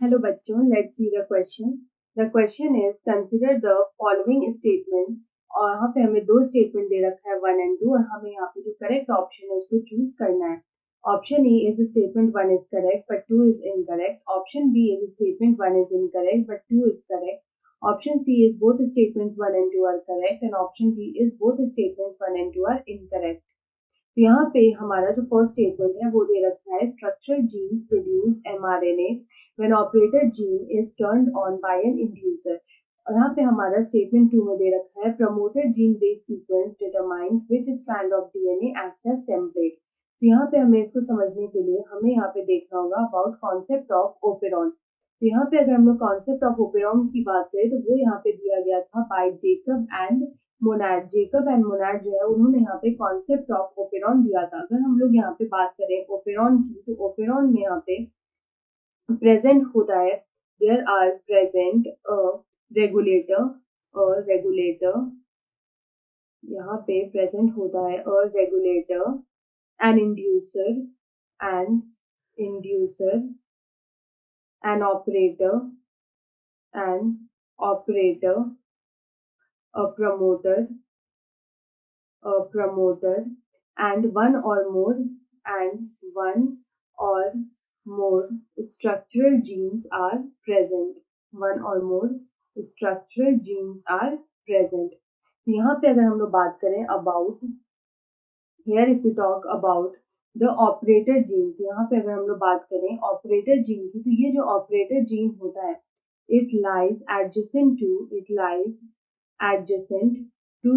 Hello बच्चों, let's see the question. The question is consider the following statements. और यहाँ पे हमें दो स्टेटमेंट दे रखा है 1 and 2 और हमें यहाँ पे जो करेक्ट ऑप्शन है उसको चूज करना है. Option A is statement 1 is correct but 2 is incorrect. Option B is statement 1 is incorrect but 2 is correct. Option C is both statements 1 and 2 are correct and option D is both statements 1 and 2 are incorrect. तो यहाँ पे हमारा जो first statement है वो दे रखा है structural genes produce mRNA when operator gene is turned on by an inducer. और यहाँ पे हमारा स्टेटमेंट 2 में दे रखा है promoter gene based sequence determines which strand of DNA acts as template. तो यहाँ पे हमें इसको समझने के लिए हमें यहाँ पे देखना होगा अबाउट कॉन्सेप्ट ऑफ ओपेरॉन. तो यहाँ पे अगर हम लोग कॉन्सेप्ट ऑफ ओपेरॉन की बात करें तो वो यहाँ पे दिया गया था by Jacob and Monod. Jacob and Monod जो है उन्होंने यहाँ पे कॉन्सेप्ट ऑफ ओपेरॉन दिया था. अगर हम लोग यहाँ पे बात करें ओपेरॉन की तो ओपेरॉन में यहाँ पे प्रेजेंट होता है देयर आर प्रेजेंट रेगुलेटर यहाँ पे प्रेजेंट होता है regulator an inducer an operator a promoter and one or more structural genes are present. यहाँ पे अगर हम लोग बात करें about here if we talk about the operator gene, तो यहाँ पे अगर हम लोग बात करें operator gene की तो ये जो operator gene होता है it lies adjacent to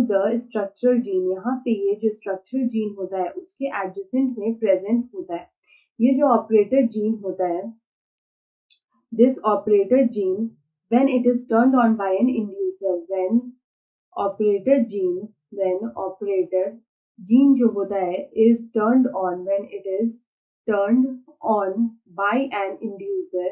the structural gene. यहाँ पे ये जो structural gene होता है उसके adjacent में present होता है. ये जो operator gene होता है this operator gene when it is turned on by an inducer, when operator gene जो होता है is turned on when it is turned on by an inducer.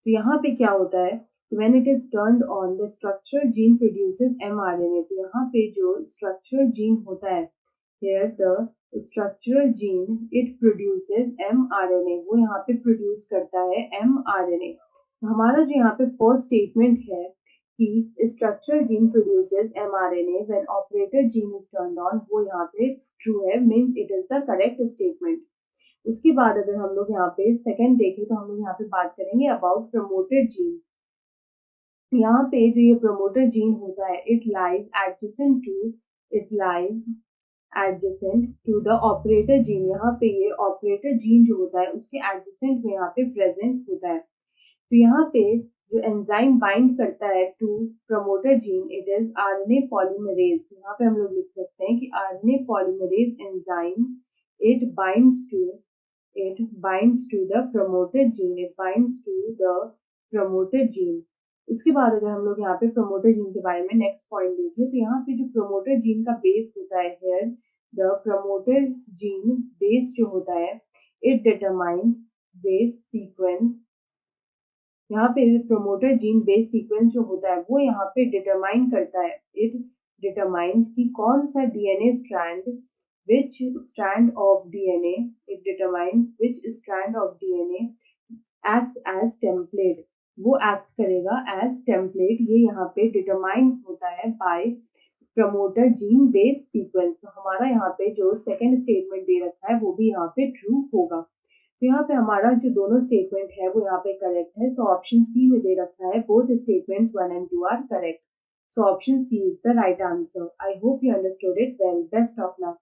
तो यहाँ पे क्या होता है when it is turned on the structural gene produces mRNA. तो यहाँ पे जो structural gene होता है here the structural gene it produces mRNA. वो यहाँ पे produce करता है mRNA. तो हमारा जो यहाँ पे first statement है कि structural gene produces mRNA when operator gene is turned on, वो यहाँ पे true है, means it is the correct statement. उसके बाद अगर हम लोग यहाँ पे सेकंड देखें तो हम लोग यहाँ पे बात करेंगे अबाउट प्रमोटर जीन. यहाँ पे जो ये प्रमोटर जीन होता है it lies adjacent to the operator gene. यहाँ पे ये ऑपरेटर जीन जो होता है उसके एडजेसेंट में यहाँ पे प्रेजेंट होता है. तो यहाँ पे जो एंजाइम बाइंड करता है to promoter gene it is RNA polymerase. यहाँ पे हम लोग लिख सकते हैं कि RNA polymerase enzyme it binds to the promoter gene. उसके बाद अगर हम लोग यहाँ पे प्रमोटर जीन के बारे में नेक्स्ट पॉइंट देखें तो यहाँ पे जो प्रमोटर जीन का बेस होता है here the promoter gene base जो होता है it determines base sequence. यहाँ पे प्रमोटर जीन बेस सीक्वेंस जो होता है वो यहाँ पे डिटरमाइन करता है it determines कि कौन सा DNA strand which strand of DNA acts as template. वो एक्ट करेगा as template. ये यहाँ पे डिटरमाइन होता है by promoter gene base sequence. तो हमारा यहाँ पे जो सेकंड स्टेटमेंट दे रखा है वो भी यहाँ पे ट्रू होगा. तो यहाँ पे हमारा जो दोनों स्टेटमेंट है वो यहाँ पे करेक्ट है. तो ऑप्शन सी में दे रखा है both statements 1 and 2 are correct. So option C is the right answer. I hope you understood it well. Best of luck.